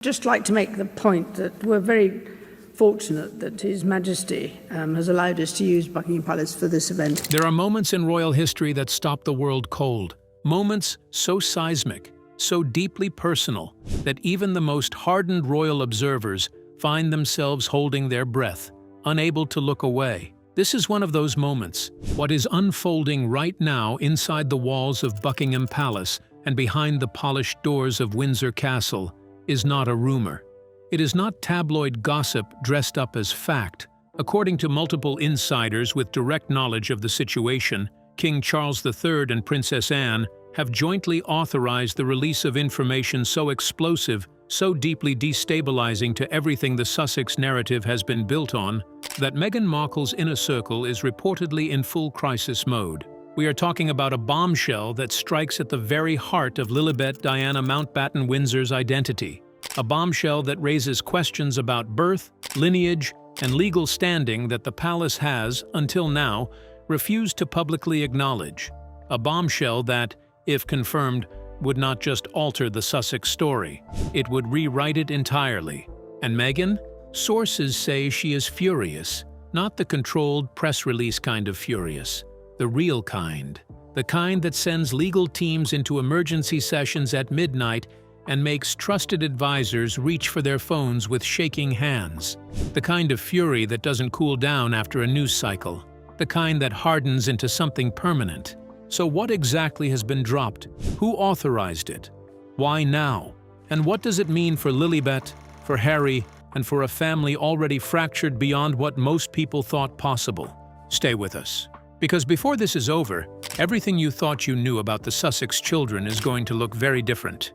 Just like to make the point that we're very fortunate that His Majesty has allowed us to use Buckingham Palace for this event. There are moments in royal history that stop the world cold. Moments so seismic, so deeply personal, that even the most hardened royal observers find themselves holding their breath, unable to look away. This is one of those moments. What is unfolding right now inside the walls of Buckingham Palace and behind the polished doors of Windsor Castle is not a rumor. It is not tabloid gossip dressed up as fact. According to multiple insiders with direct knowledge of the situation, King Charles III and Princess Anne have jointly authorized the release of information so explosive, so deeply destabilizing to everything the Sussex narrative has been built on, that Meghan Markle's inner circle is reportedly in full crisis mode. We are talking about a bombshell that strikes at the very heart of Lilibet Diana Mountbatten Windsor's identity. A bombshell that raises questions about birth, lineage, and legal standing that the palace has, until now, refused to publicly acknowledge. A bombshell that, if confirmed, would not just alter the Sussex story, it would rewrite it entirely. And Meghan? Sources say she is furious, not the controlled press release kind of furious, the real kind. The kind that sends legal teams into emergency sessions at midnight and makes trusted advisors reach for their phones with shaking hands. The kind of fury that doesn't cool down after a news cycle. The kind that hardens into something permanent. So what exactly has been dropped? Who authorized it? Why now? And what does it mean for Lilibet, for Harry, and for a family already fractured beyond what most people thought possible? Stay with us. Because before this is over, everything you thought you knew about the Sussex children is going to look very different.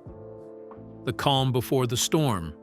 The calm before the storm.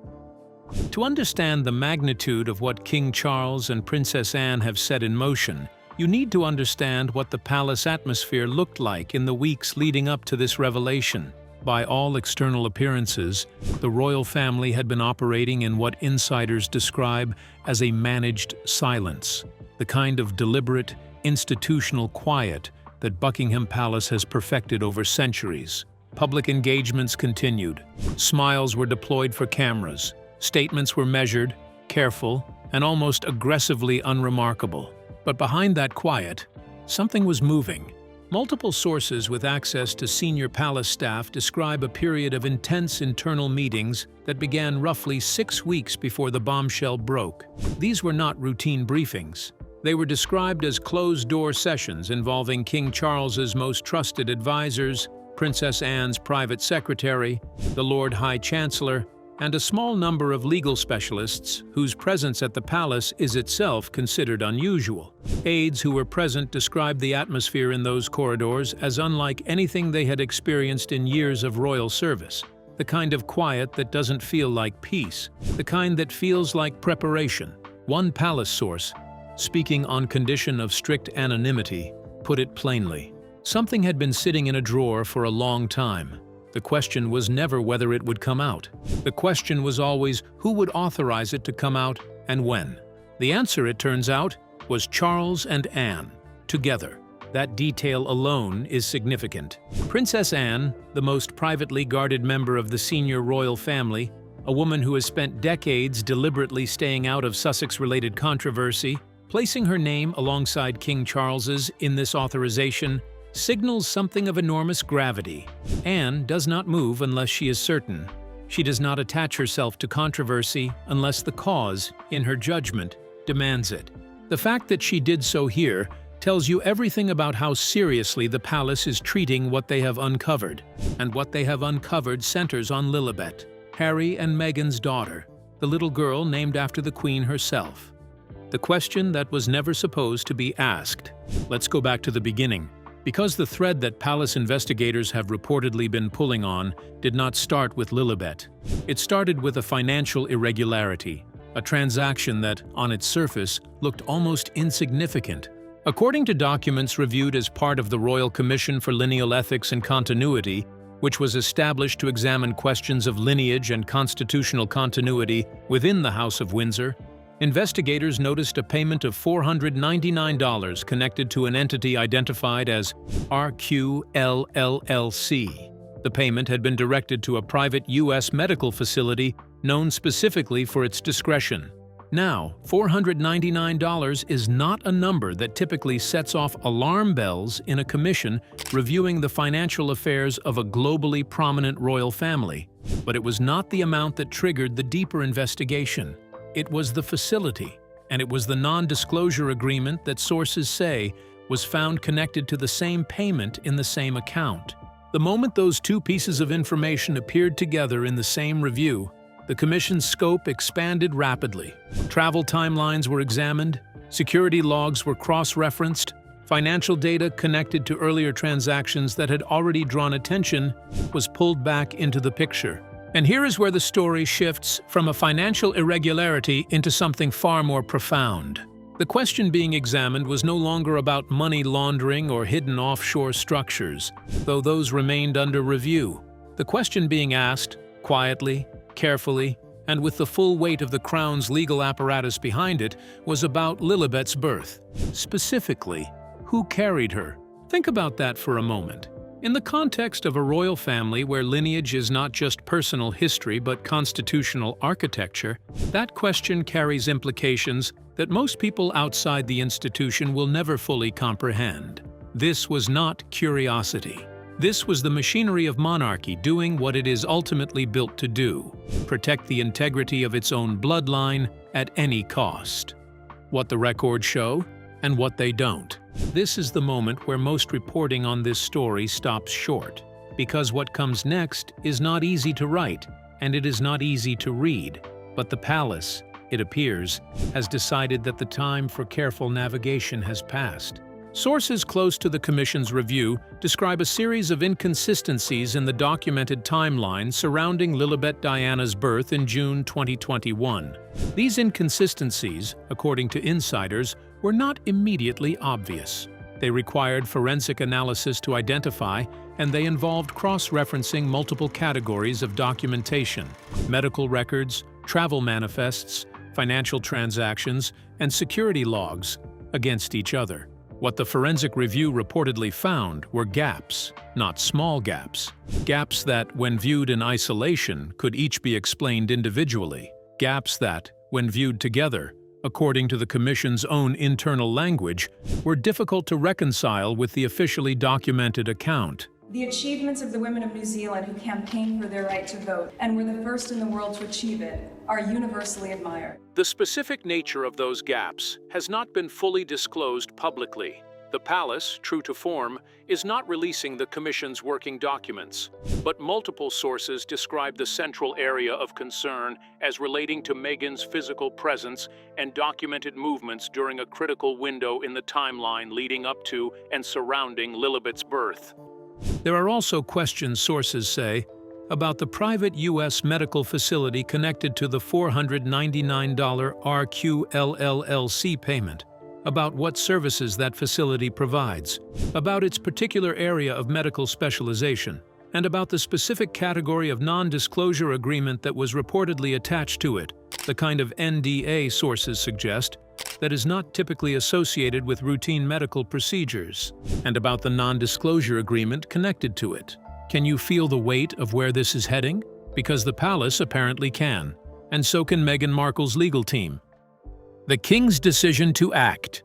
To understand the magnitude of what King Charles and Princess Anne have set in motion, you need to understand what the palace atmosphere looked like in the weeks leading up to this revelation. By all external appearances, the royal family had been operating in what insiders describe as a managed silence, the kind of deliberate, institutional quiet that Buckingham Palace has perfected over centuries. Public engagements continued. Smiles were deployed for cameras. Statements were measured, careful, and almost aggressively unremarkable. But behind that quiet, something was moving. Multiple sources with access to senior palace staff describe a period of intense internal meetings that began roughly 6 weeks before the bombshell broke. These were not routine briefings. They were described as closed-door sessions involving King Charles's most trusted advisors, Princess Anne's private secretary, the Lord High Chancellor, and a small number of legal specialists whose presence at the palace is itself considered unusual. Aides who were present described the atmosphere in those corridors as unlike anything they had experienced in years of royal service. The kind of quiet that doesn't feel like peace, the kind that feels like preparation. One palace source, speaking on condition of strict anonymity, put it plainly. Something had been sitting in a drawer for a long time. The question was never whether it would come out. The question was always who would authorize it to come out and when. The answer, it turns out, was Charles and Anne, together. That detail alone is significant. Princess Anne, the most privately guarded member of the senior royal family, a woman who has spent decades deliberately staying out of Sussex-related controversy, placing her name alongside King Charles's in this authorization signals something of enormous gravity. Anne does not move unless she is certain. She does not attach herself to controversy unless the cause, in her judgment, demands it. The fact that she did so here tells you everything about how seriously the palace is treating what they have uncovered. And what they have uncovered centers on Lilibet, Harry and Meghan's daughter, the little girl named after the Queen herself. The question that was never supposed to be asked. Let's go back to the beginning. Because the thread that palace investigators have reportedly been pulling on did not start with Lilibet. It started with a financial irregularity, a transaction that, on its surface, looked almost insignificant. According to documents reviewed as part of the Royal Commission for Lineal Ethics and Continuity, which was established to examine questions of lineage and constitutional continuity within the House of Windsor, investigators noticed a payment of $499 connected to an entity identified as RQLLLC. The payment had been directed to a private U.S. medical facility known specifically for its discretion. Now, $499 is not a number that typically sets off alarm bells in a commission reviewing the financial affairs of a globally prominent royal family. But it was not the amount that triggered the deeper investigation. It was the facility, and it was the non-disclosure agreement that sources say was found connected to the same payment in the same account. The moment those two pieces of information appeared together in the same review, the Commission's scope expanded rapidly. Travel timelines were examined, security logs were cross-referenced, financial data connected to earlier transactions that had already drawn attention was pulled back into the picture. And here is where the story shifts from a financial irregularity into something far more profound. The question being examined was no longer about money laundering or hidden offshore structures, though those remained under review. The question being asked, quietly, carefully, and with the full weight of the Crown's legal apparatus behind it, was about Lilibet's birth. Specifically, who carried her? Think about that for a moment. In the context of a royal family where lineage is not just personal history but constitutional architecture, that question carries implications that most people outside the institution will never fully comprehend. This was not curiosity. This was the machinery of monarchy doing what it is ultimately built to do: protect the integrity of its own bloodline at any cost. What the records show, and what they don't. This is the moment where most reporting on this story stops short, because what comes next is not easy to write, and it is not easy to read. But the palace, it appears, has decided that the time for careful navigation has passed. Sources close to the Commission's review describe a series of inconsistencies in the documented timeline surrounding Lilibet Diana's birth in June 2021. These inconsistencies, according to insiders, were not immediately obvious. They required forensic analysis to identify, and they involved cross-referencing multiple categories of documentation: medical records, travel manifests, financial transactions, and security logs against each other. What the forensic review reportedly found were gaps, not small gaps. Gaps that, when viewed in isolation, could each be explained individually. Gaps that, when viewed together, according to the Commission's own internal language, were difficult to reconcile with the officially documented account. The achievements of the women of New Zealand who campaigned for their right to vote and were the first in the world to achieve it are universally admired. The specific nature of those gaps has not been fully disclosed publicly. The palace, true to form, is not releasing the Commission's working documents, but multiple sources describe the central area of concern as relating to Meghan's physical presence and documented movements during a critical window in the timeline leading up to and surrounding Lilibet's birth. There are also questions, sources say, about the private U.S. medical facility connected to the $499 RQLLC payment, about what services that facility provides, about its particular area of medical specialization, and about the specific category of non-disclosure agreement that was reportedly attached to it, the kind of NDA sources suggest, that is not typically associated with routine medical procedures, and about the non-disclosure agreement connected to it. Can you feel the weight of where this is heading? Because the palace apparently can, and so can Meghan Markle's legal team. The King's decision to act.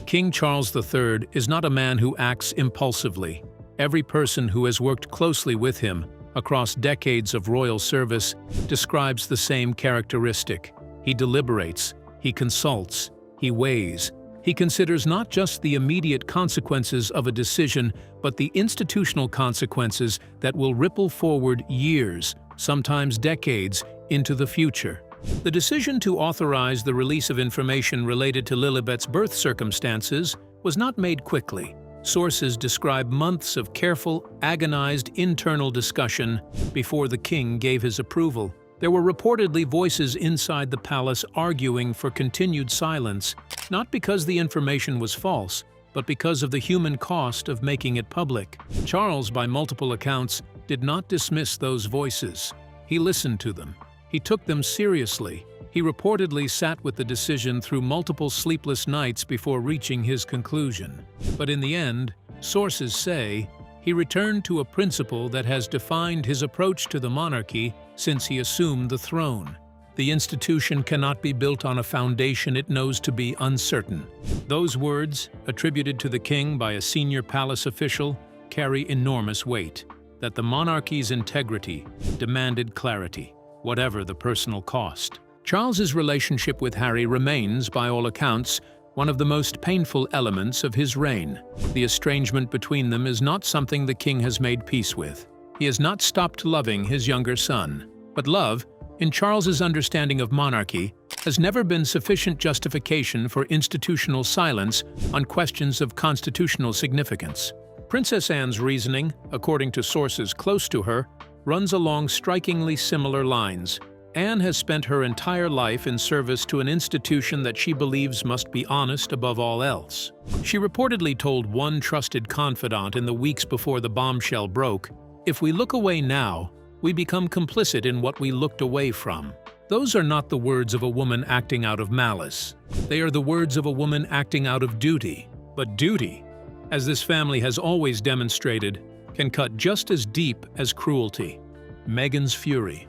King Charles III is not a man who acts impulsively. Every person who has worked closely with him across decades of royal service describes the same characteristic. He deliberates, he consults, he weighs. He considers not just the immediate consequences of a decision, but the institutional consequences that will ripple forward years, sometimes decades, into the future. The decision to authorize the release of information related to Lilibet's birth circumstances was not made quickly. Sources describe months of careful, agonized internal discussion before the king gave his approval. There were reportedly voices inside the palace arguing for continued silence, not because the information was false, but because of the human cost of making it public. Charles, by multiple accounts, did not dismiss those voices. He listened to them. He took them seriously. He reportedly sat with the decision through multiple sleepless nights before reaching his conclusion. But in the end, sources say, he returned to a principle that has defined his approach to the monarchy since he assumed the throne. The institution cannot be built on a foundation it knows to be uncertain. Those words, attributed to the king by a senior palace official, carry enormous weight. That the monarchy's integrity demanded clarity, whatever the personal cost. Charles's relationship with Harry remains, by all accounts, one of the most painful elements of his reign. The estrangement between them is not something the king has made peace with. He has not stopped loving his younger son. But love, in Charles's understanding of monarchy, has never been sufficient justification for institutional silence on questions of constitutional significance. Princess Anne's reasoning, according to sources close to her, runs along strikingly similar lines. Anne has spent her entire life in service to an institution that she believes must be honest above all else. She reportedly told one trusted confidant in the weeks before the bombshell broke, "If we look away now, we become complicit in what we looked away from." Those are not the words of a woman acting out of malice. They are the words of a woman acting out of duty. But duty, as this family has always demonstrated, can cut just as deep as cruelty. Meghan's fury,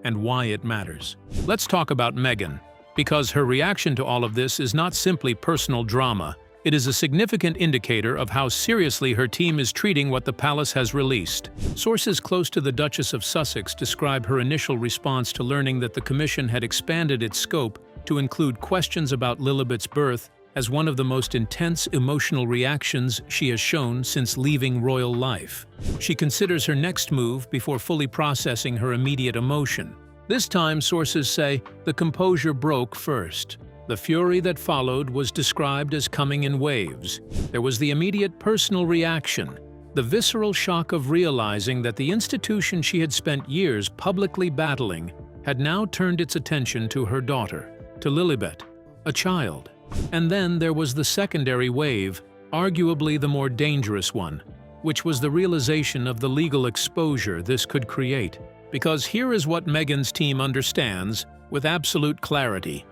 and why it matters. Let's talk about Meghan, because her reaction to all of this is not simply personal drama. It is a significant indicator of how seriously her team is treating what the palace has released. Sources close to the Duchess of Sussex describe her initial response to learning that the commission had expanded its scope to include questions about Lilibet's birth as one of the most intense emotional reactions she has shown since leaving royal life. She considers her next move before fully processing her immediate emotion. This time, sources say, the composure broke first. The fury that followed was described as coming in waves. There was the immediate personal reaction, the visceral shock of realizing that the institution she had spent years publicly battling had now turned its attention to her daughter, to Lilibet, a child. And then there was the secondary wave, arguably the more dangerous one, which was the realization of the legal exposure this could create. Because here is what Meghan's team understands with absolute clarity.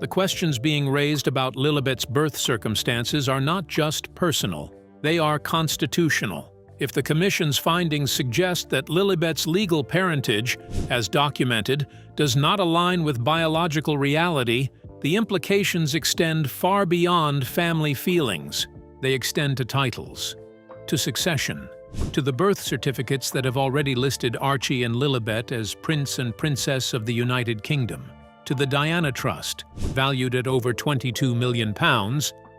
The questions being raised about Lilibet's birth circumstances are not just personal, they are constitutional. If the Commission's findings suggest that Lilibet's legal parentage, as documented, does not align with biological reality, the implications extend far beyond family feelings. They extend to titles, to succession, to the birth certificates that have already listed Archie and Lilibet as Prince and Princess of the United Kingdom, to the Diana Trust, valued at over £22 million,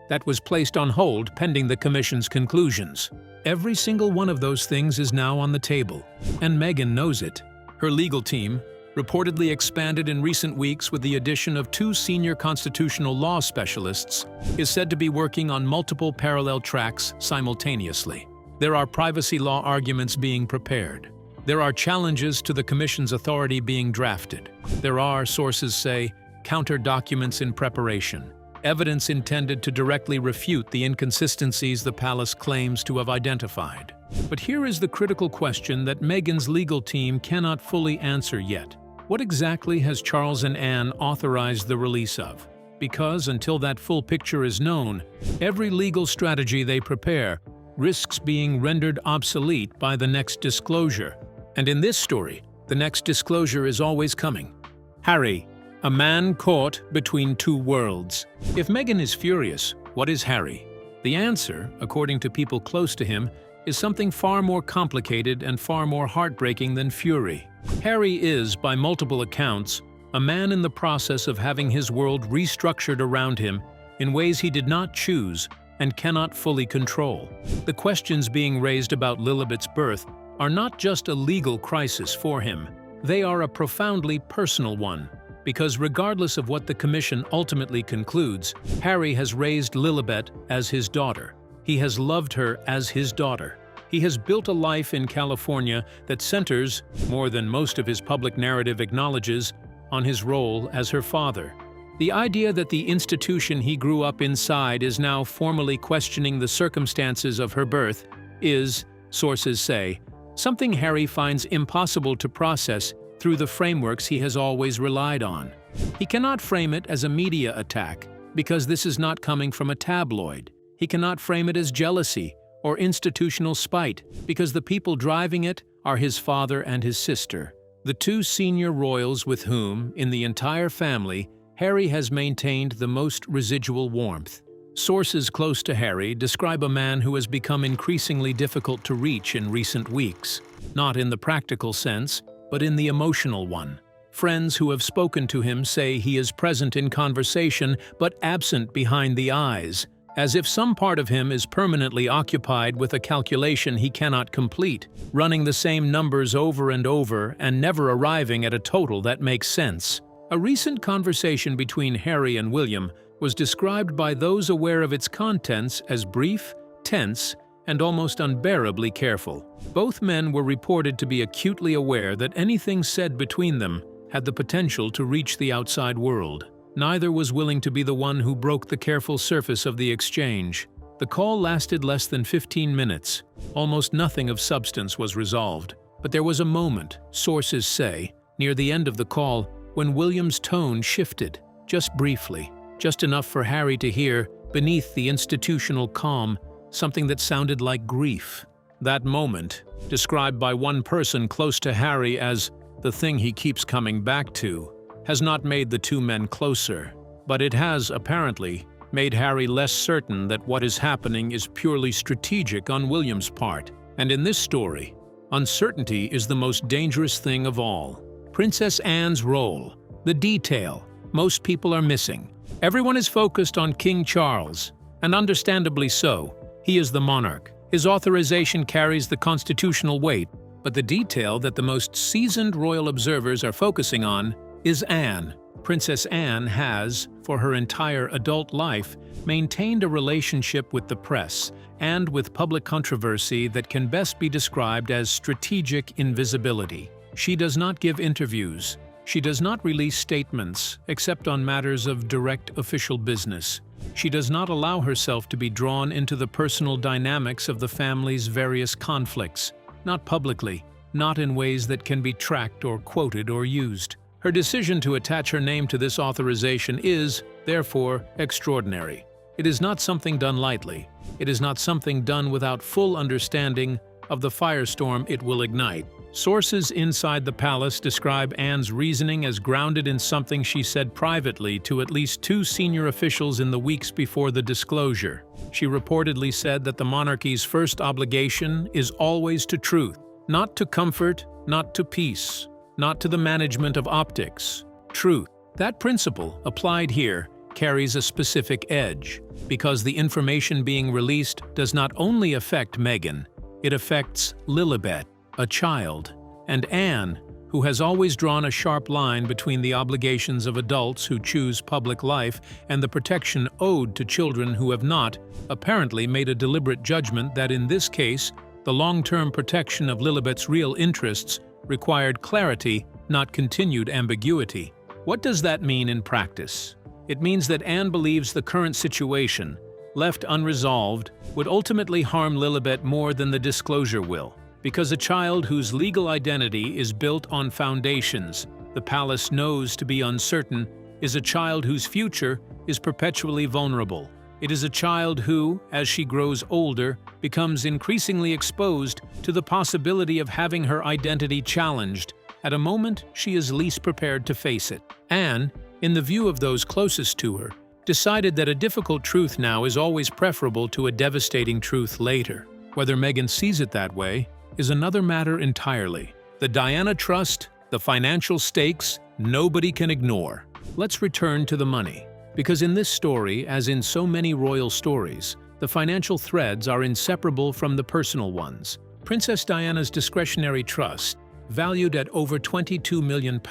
that was placed on hold pending the Commission's conclusions. Every single one of those things is now on the table, and Meghan knows it. Her legal team, reportedly expanded in recent weeks with the addition of 2 senior constitutional law specialists, is said to be working on multiple parallel tracks simultaneously. There are privacy law arguments being prepared. There are challenges to the Commission's authority being drafted. There are, sources say, counter documents in preparation, evidence intended to directly refute the inconsistencies the palace claims to have identified. But here is the critical question that Meghan's legal team cannot fully answer yet. What exactly has Charles and Anne authorized the release of? Because until that full picture is known, every legal strategy they prepare risks being rendered obsolete by the next disclosure. And in this story, the next disclosure is always coming. Harry, a man caught between two worlds. If Meghan is furious, what is Harry? The answer, according to people close to him, is something far more complicated and far more heartbreaking than fury. Harry is, by multiple accounts, a man in the process of having his world restructured around him in ways he did not choose and cannot fully control. The questions being raised about Lilibet's birth are not just a legal crisis for him, they are a profoundly personal one, because regardless of what the Commission ultimately concludes, Harry has raised Lilibet as his daughter. He has loved her as his daughter. He has built a life in California that centers, more than most of his public narrative acknowledges, on his role as her father. The idea that the institution he grew up inside is now formally questioning the circumstances of her birth is, sources say, something Harry finds impossible to process through the frameworks he has always relied on. He cannot frame it as a media attack, because this is not coming from a tabloid. He cannot frame it as jealousy or institutional spite, because the people driving it are his father and his sister, the two senior royals with whom, in the entire family, Harry has maintained the most residual warmth. Sources close to Harry describe a man who has become increasingly difficult to reach in recent weeks, not in the practical sense, but in the emotional one. Friends who have spoken to him say he is present in conversation but absent behind the eyes, as if some part of him is permanently occupied with a calculation he cannot complete, running the same numbers over and over and never arriving at a total that makes sense. A recent conversation between Harry and William was described by those aware of its contents as brief, tense, and almost unbearably careful. Both men were reported to be acutely aware that anything said between them had the potential to reach the outside world. Neither was willing to be the one who broke the careful surface of the exchange. The call lasted less than 15 minutes. Almost nothing of substance was resolved. But there was a moment, sources say, near the end of the call, when William's tone shifted, just briefly. Just enough for Harry to hear, beneath the institutional calm, something that sounded like grief. That moment, described by one person close to Harry as the thing he keeps coming back to, has not made the two men closer, but it has, apparently, made Harry less certain that what is happening is purely strategic on William's part. And in this story, uncertainty is the most dangerous thing of all. Princess Anne's role, the detail, most people are missing. Everyone is focused on King Charles, and understandably so. He is the monarch. His authorization carries the constitutional weight, but the detail that the most seasoned royal observers are focusing on is Anne. Princess Anne has, for her entire adult life, maintained a relationship with the press and with public controversy that can best be described as strategic invisibility. She does not give interviews. She does not release statements, except on matters of direct official business. She does not allow herself to be drawn into the personal dynamics of the family's various conflicts, not publicly, not in ways that can be tracked or quoted or used. Her decision to attach her name to this authorization is, therefore, extraordinary. It is not something done lightly. It is not something done without full understanding of the firestorm it will ignite. Sources inside the palace describe Anne's reasoning as grounded in something she said privately to at least two senior officials in the weeks before the disclosure. She reportedly said that the monarchy's first obligation is always to truth, not to comfort, not to peace, not to the management of optics. Truth. That principle, applied here, carries a specific edge, because the information being released does not only affect Meghan, it affects Lilibet, a child, and Anne, who has always drawn a sharp line between the obligations of adults who choose public life and the protection owed to children who have not, apparently made a deliberate judgment that in this case, the long-term protection of Lilibet's real interests required clarity, not continued ambiguity. What does that mean in practice? It means that Anne believes the current situation, left unresolved, would ultimately harm Lilibet more than the disclosure will. Because a child whose legal identity is built on foundations the palace knows to be uncertain is a child whose future is perpetually vulnerable. It is a child who, as she grows older, becomes increasingly exposed to the possibility of having her identity challenged at a moment she is least prepared to face it. Anne, in the view of those closest to her, decided that a difficult truth now is always preferable to a devastating truth later. Whether Meghan sees it that way is another matter entirely. The Diana Trust, the financial stakes, nobody can ignore. Let's return to the money. Because in this story, as in so many royal stories, the financial threads are inseparable from the personal ones. Princess Diana's discretionary trust, valued at over £22 million,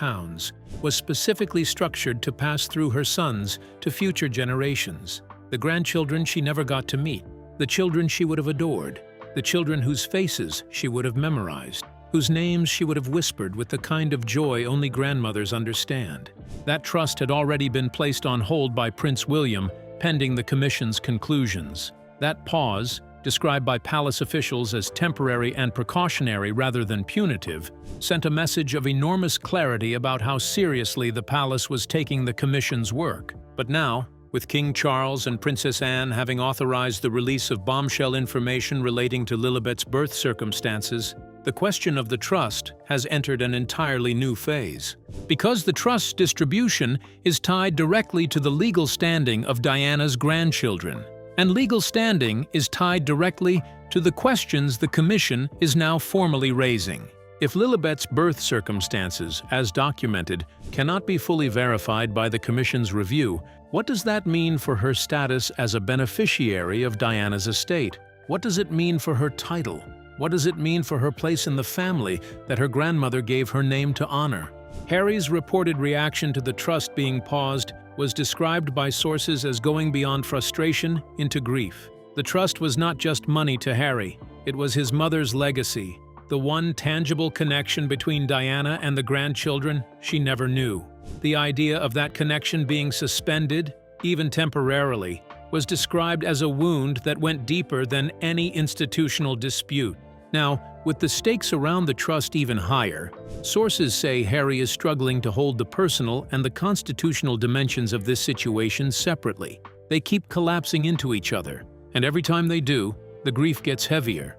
was specifically structured to pass through her sons to future generations. The grandchildren she never got to meet, the children she would have adored, the children whose faces she would have memorized, whose names she would have whispered with the kind of joy only grandmothers understand. That trust had already been placed on hold by Prince William, pending the Commission's conclusions. That pause, described by palace officials as temporary and precautionary rather than punitive, sent a message of enormous clarity about how seriously the palace was taking the Commission's work. But now, with King Charles and Princess Anne having authorized the release of bombshell information relating to Lilibet's birth circumstances, the question of the trust has entered an entirely new phase. Because the trust's distribution is tied directly to the legal standing of Diana's grandchildren, and legal standing is tied directly to the questions the Commission is now formally raising. If Lilibet's birth circumstances, as documented, cannot be fully verified by the Commission's review, what does that mean for her status as a beneficiary of Diana's estate? What does it mean for her title? What does it mean for her place in the family that her grandmother gave her name to honor? Harry's reported reaction to the trust being paused was described by sources as going beyond frustration into grief. The trust was not just money to Harry, it was his mother's legacy, the one tangible connection between Diana and the grandchildren she never knew. The idea of that connection being suspended, even temporarily, was described as a wound that went deeper than any institutional dispute. Now, with the stakes around the trust even higher, sources say Harry is struggling to hold the personal and the constitutional dimensions of this situation separately. They keep collapsing into each other, and every time they do, the grief gets heavier.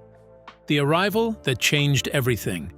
The arrival that changed everything.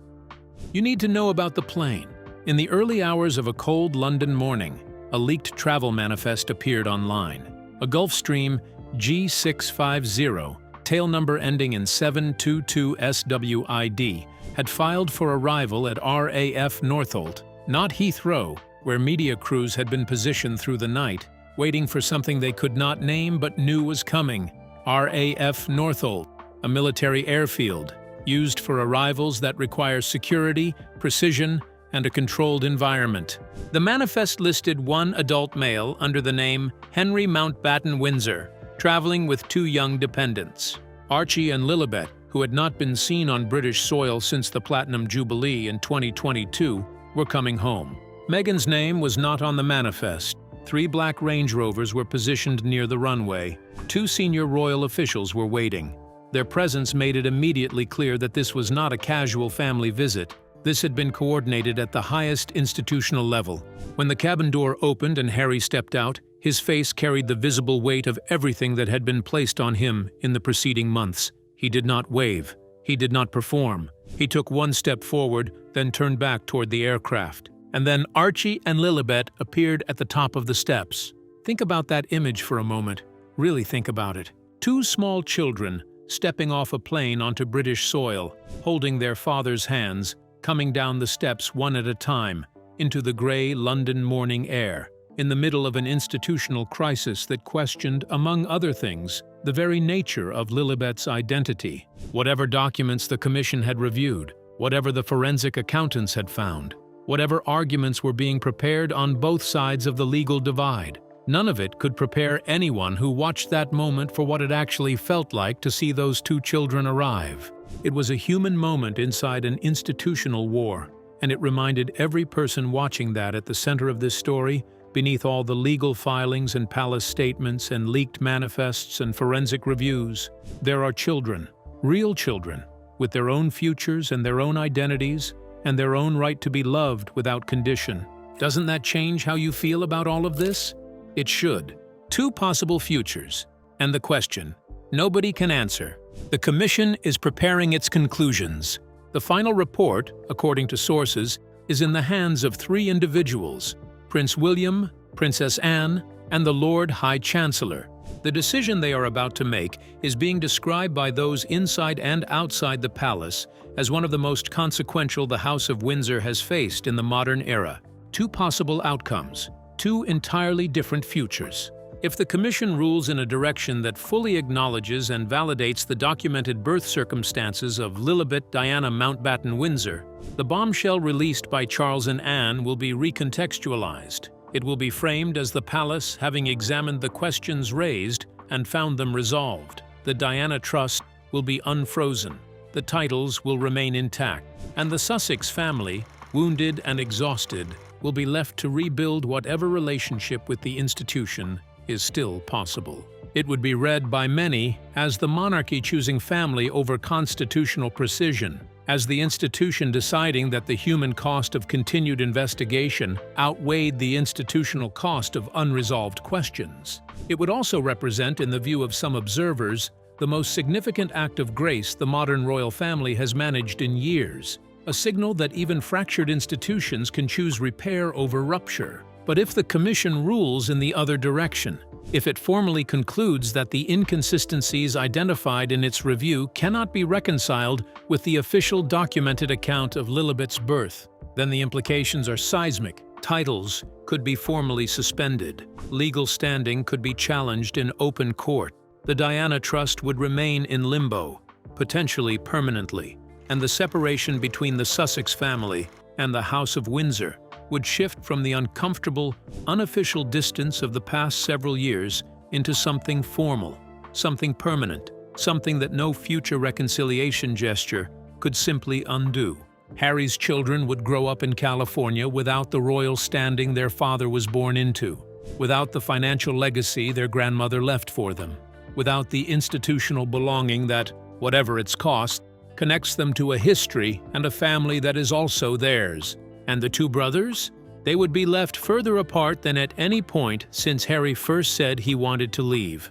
You need to know about the plane. In the early hours of a cold London morning, a leaked travel manifest appeared online. A Gulfstream G650, tail number ending in 722 SWID, had filed for arrival at RAF Northolt, not Heathrow, where media crews had been positioned through the night, waiting for something they could not name but knew was coming. RAF Northolt, a military airfield, used for arrivals that require security, precision, and a controlled environment. The manifest listed one adult male under the name Henry Mountbatten Windsor, traveling with two young dependents. Archie and Lilibet, who had not been seen on British soil since the Platinum Jubilee in 2022, were coming home. Meghan's name was not on the manifest. 3 black Range Rovers were positioned near the runway. 2 senior royal officials were waiting. Their presence made it immediately clear that this was not a casual family visit. This had been coordinated at the highest institutional level. When the cabin door opened and Harry stepped out, his face carried the visible weight of everything that had been placed on him in the preceding months. He did not wave. He did not perform. He took one step forward, then turned back toward the aircraft. And then Archie and Lilibet appeared at the top of the steps. Think about that image for a moment. Really think about it. 2 small children stepping off a plane onto British soil, holding their father's hands, coming down the steps one at a time, into the grey London morning air, in the middle of an institutional crisis that questioned, among other things, the very nature of Lilibet's identity. Whatever documents the Commission had reviewed, whatever the forensic accountants had found, whatever arguments were being prepared on both sides of the legal divide, none of it could prepare anyone who watched that moment for what it actually felt like to see those 2 children arrive. It was a human moment inside an institutional war, and it reminded every person watching that at the center of this story, beneath all the legal filings and palace statements and leaked manifests and forensic reviews, there are children, real children, with their own futures and their own identities and their own right to be loved without condition. Doesn't that change how you feel about all of this? It should. 2 possible futures, and the question nobody can answer. The Commission is preparing its conclusions. The final report, according to sources, is in the hands of 3 individuals: Prince William, Princess Anne, and the Lord High Chancellor. The decision they are about to make is being described by those inside and outside the palace as one of the most consequential the House of Windsor has faced in the modern era. 2 possible outcomes. 2 entirely different futures. If the Commission rules in a direction that fully acknowledges and validates the documented birth circumstances of Lilibet Diana Mountbatten Windsor, the bombshell released by Charles and Anne will be recontextualized. It will be framed as the palace having examined the questions raised and found them resolved. The Diana Trust will be unfrozen. The titles will remain intact. And the Sussex family, wounded and exhausted, will be left to rebuild whatever relationship with the institution is still possible. It would be read by many as the monarchy choosing family over constitutional precision, as the institution deciding that the human cost of continued investigation outweighed the institutional cost of unresolved questions. It would also represent, in the view of some observers, the most significant act of grace the modern royal family has managed in years, a signal that even fractured institutions can choose repair over rupture. But if the Commission rules in the other direction, if it formally concludes that the inconsistencies identified in its review cannot be reconciled with the official documented account of Lilibet's birth, then the implications are seismic. Titles could be formally suspended. Legal standing could be challenged in open court. The Diana Trust would remain in limbo, potentially permanently, and the separation between the Sussex family and the House of Windsor would shift from the uncomfortable, unofficial distance of the past several years into something formal, something permanent, something that no future reconciliation gesture could simply undo. Harry's children would grow up in California without the royal standing their father was born into, without the financial legacy their grandmother left for them, without the institutional belonging that, whatever its cost, connects them to a history and a family that is also theirs. And the two brothers? They would be left further apart than at any point since Harry first said he wanted to leave.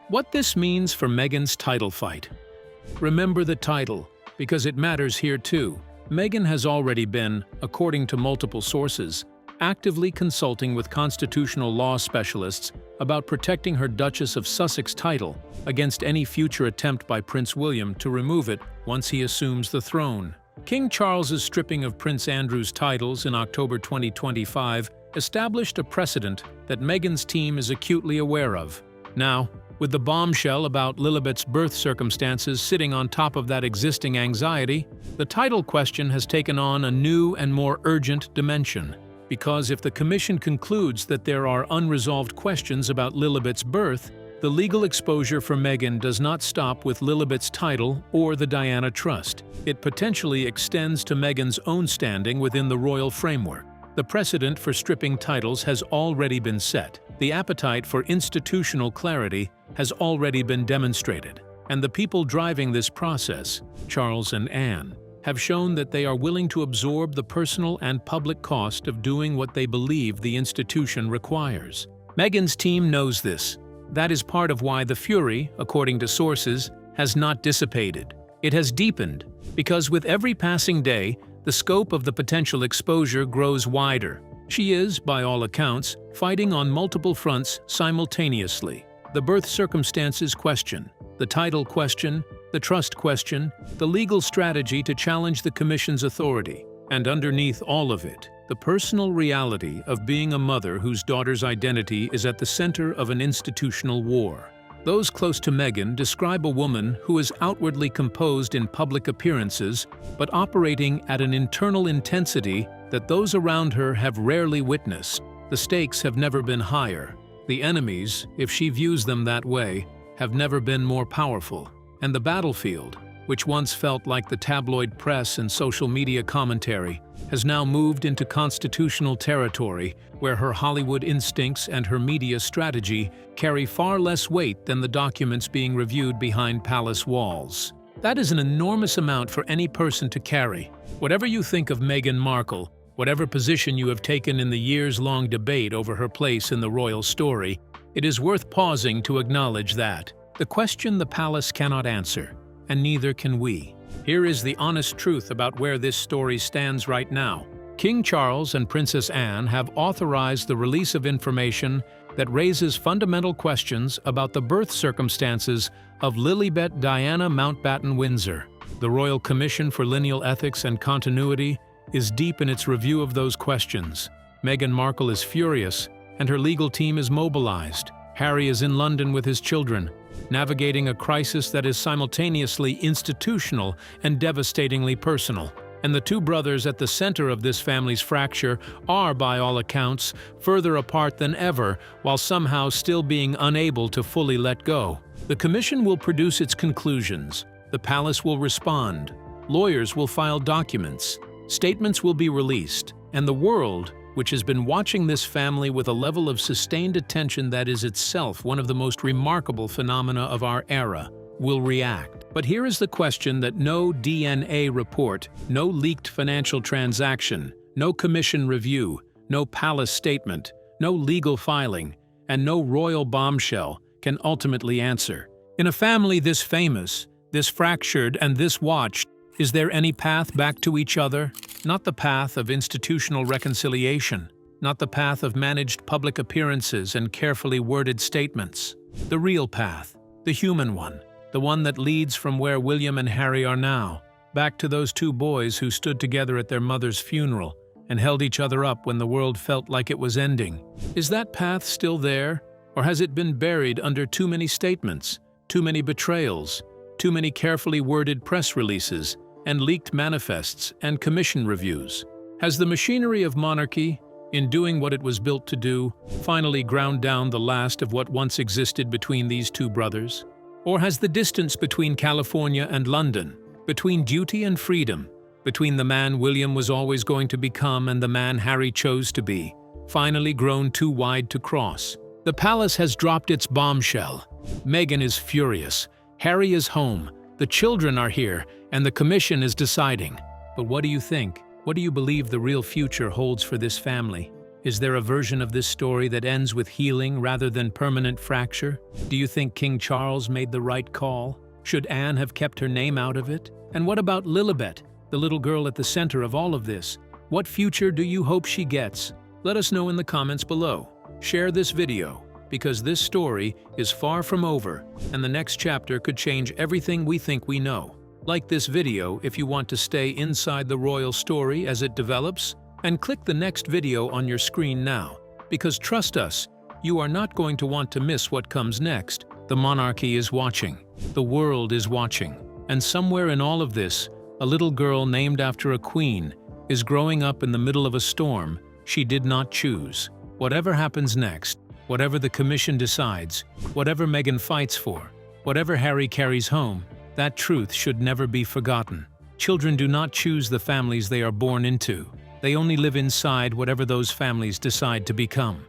What this means for Meghan's title fight. Remember the title, because it matters here too. Meghan has already been, according to multiple sources, actively consulting with constitutional law specialists about protecting her Duchess of Sussex title against any future attempt by Prince William to remove it once he assumes the throne. King Charles's stripping of Prince Andrew's titles in October 2025 established a precedent that Meghan's team is acutely aware of. Now, with the bombshell about Lilibet's birth circumstances sitting on top of that existing anxiety, the title question has taken on a new and more urgent dimension. Because if the Commission concludes that there are unresolved questions about Lilibet's birth, the legal exposure for Meghan does not stop with Lilibet's title or the Diana Trust. It potentially extends to Meghan's own standing within the royal framework. The precedent for stripping titles has already been set. The appetite for institutional clarity has already been demonstrated. And the people driving this process, Charles and Anne, have shown that they are willing to absorb the personal and public cost of doing what they believe the institution requires. Meghan's team knows this. That is part of why the fury, according to sources, has not dissipated. It has deepened, because with every passing day, the scope of the potential exposure grows wider. She is, by all accounts, fighting on multiple fronts simultaneously. The birth circumstances question, the title question, the trust question, the legal strategy to challenge the Commission's authority, and underneath all of it, the personal reality of being a mother whose daughter's identity is at the center of an institutional war. Those close to Meghan describe a woman who is outwardly composed in public appearances, but operating at an internal intensity that those around her have rarely witnessed. The stakes have never been higher. The enemies, if she views them that way, have never been more powerful. And the battlefield, which once felt like the tabloid press and social media commentary, has now moved into constitutional territory where her Hollywood instincts and her media strategy carry far less weight than the documents being reviewed behind palace walls. That is an enormous amount for any person to carry. Whatever you think of Meghan Markle, whatever position you have taken in the years-long debate over her place in the royal story, it is worth pausing to acknowledge that. The question the palace cannot answer, and neither can we. Here is the honest truth about where this story stands right now. King Charles and Princess Anne have authorized the release of information that raises fundamental questions about the birth circumstances of Lilibet Diana Mountbatten Windsor. The Royal Commission for Lineal Ethics and Continuity is deep in its review of those questions. Meghan Markle is furious, and her legal team is mobilized. Harry is in London with his children, navigating a crisis that is simultaneously institutional and devastatingly personal. And the two brothers at the center of this family's fracture are, by all accounts, further apart than ever, while somehow still being unable to fully let go. The Commission will produce its conclusions. The palace will respond. Lawyers will file documents. Statements will be released. And the world, which has been watching this family with a level of sustained attention that is itself one of the most remarkable phenomena of our era, will react. But here is the question that no DNA report, no leaked financial transaction, no commission review, no palace statement, no legal filing, and no royal bombshell can ultimately answer. In a family this famous, this fractured, and this watched, is there any path back to each other? Not the path of institutional reconciliation, not the path of managed public appearances and carefully worded statements. The real path, the human one, the one that leads from where William and Harry are now, back to those two boys who stood together at their mother's funeral and held each other up when the world felt like it was ending. Is that path still there, or has it been buried under too many statements, too many betrayals, too many carefully worded press releases, and leaked manifests and commission reviews? Has the machinery of monarchy, in doing what it was built to do, finally ground down the last of what once existed between these two brothers? Or has the distance between California and London, between duty and freedom, between the man William was always going to become and the man Harry chose to be, finally grown too wide to cross? The palace has dropped its bombshell. Meghan is furious. Harry is home. The children are here, and the commission is deciding. But what do you think? What do you believe the real future holds for this family? Is there a version of this story that ends with healing rather than permanent fracture? Do you think King Charles made the right call? Should Anne have kept her name out of it? And what about Lilibet, the little girl at the center of all of this? What future do you hope she gets? Let us know in the comments below. Share this video, because this story is far from over, and the next chapter could change everything we think we know. Like this video if you want to stay inside the royal story as it develops, and click the next video on your screen now, because trust us, you are not going to want to miss what comes next. The monarchy is watching. The world is watching. And somewhere in all of this, a little girl named after a queen is growing up in the middle of a storm she did not choose. Whatever happens next, whatever the commission decides, whatever Meghan fights for, whatever Harry carries home, that truth should never be forgotten. Children do not choose the families they are born into. They only live inside whatever those families decide to become.